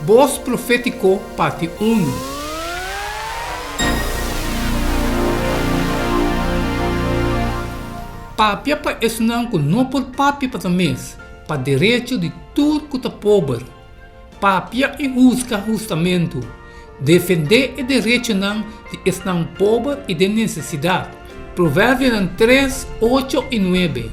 Voz Profético, parte 1. Papia pa esnang ko no por papia pa tames, pa direito de tudo que tá pobre. Papia e busca justamento, defender o direito não de esnang pobre e de necessidade. Provérbio 3, 8 e 9.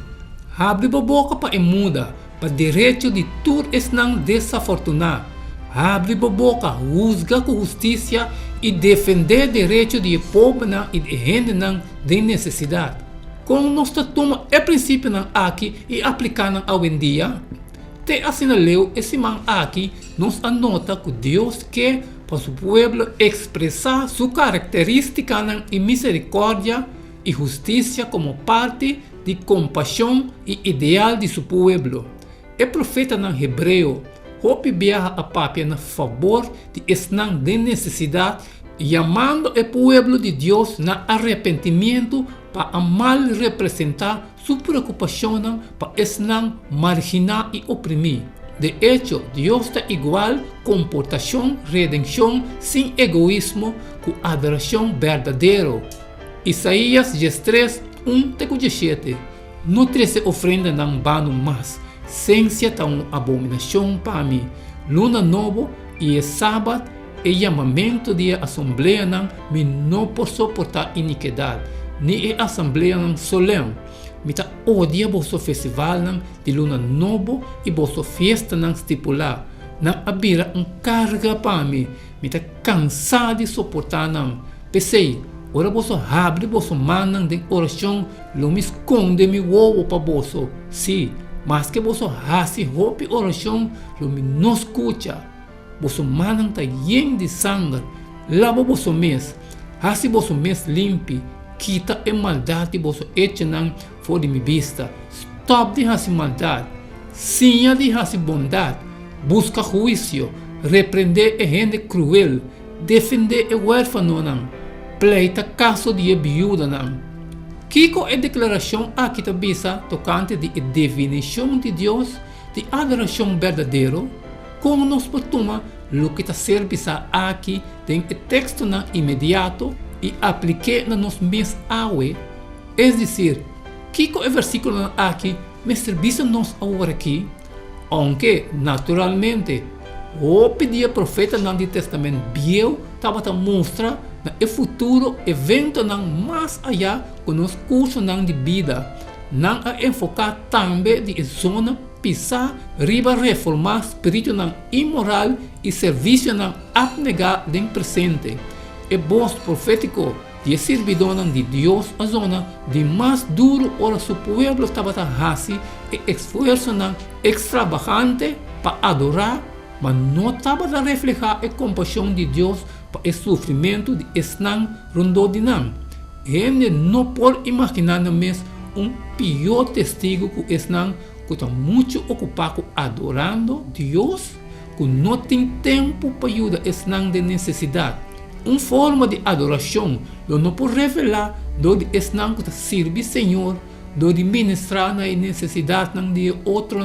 Abre a boca pa muda, pa direito de tudo esnang desafortunado. Abre a boca, juzga com justiça e defender o direito de pobre e de gente de necessidade. Com nós toma o princípio aqui e aplicar ao em dia, te assinaleu esse man aqui, nos anota que Deus quer para seu povo expressar sua característica e misericórdia e justiça como parte de compaixão e ideal de seu povo. O profeta hebreu Hope viaja a papia na favor de esnang de necessidade, chamando o povo de Deus na arrependimento para mal representar sua preocupação para esnang marginar e oprimir. De hecho, Deus está igual comportação, redenção sem egoísmo com adoração verdadeira. Isaías 3, 1-17. Não trece ofrenda não vano mais. Ciência está uma abominação para mim. Luna novo e é sábado e chamamento de assembleia não posso suportar iniquidade, nem é assembleia solene. Me tá odia vosso festival de luna novo e vosso festa estipular. Não abira carga para mim. Me tá cansado de suportar Pensei, ora vosso abre vosso mano de oração, lo me esconde me ovo para vosso. Sim. Mas que você hace hope oração, lo me não escuta. Você manang tá yen de sangue, lava você mês, hace você mês limpe, quita a maldade você echa fora de minha vista. Stop de hace maldade, sinha de hace bondade, busca juízo, repreender a gente cruel, defender o huérfano pleita caso de viúva Kiko é declaração aqui também tocante de definição de Deus, de adoração verdadeira, como nós podemos o que serve aqui tem o texto imediato e aplique na nos mês awe, é dizer, Kiko é versículo aqui, me serviço nós agora aqui, aunque naturalmente o pedia profeta no Antigo Testamento Biel estava a mostrar no futuro evento mais allá com os cursos de vida, não a enfocar também de zona pisar riba reformar espírito imoral e serviço abnegado do presente. É voz profético de servidor de Deus a zona de mais duro ora seu povo estava a fazer e esforço extravagante para adorar, mas não estava a refletir a compaixão de Deus para o sofrimento de esnang rondou de Ele não pode imaginar mesmo pior testigo que esnang que está muito ocupado adorando Deus, que não tem tempo para ajudar esnang de necessidade. Uma forma de adoração, não pode revelar do de esnang que serve Senhor, do de ministrar na necessidade de outro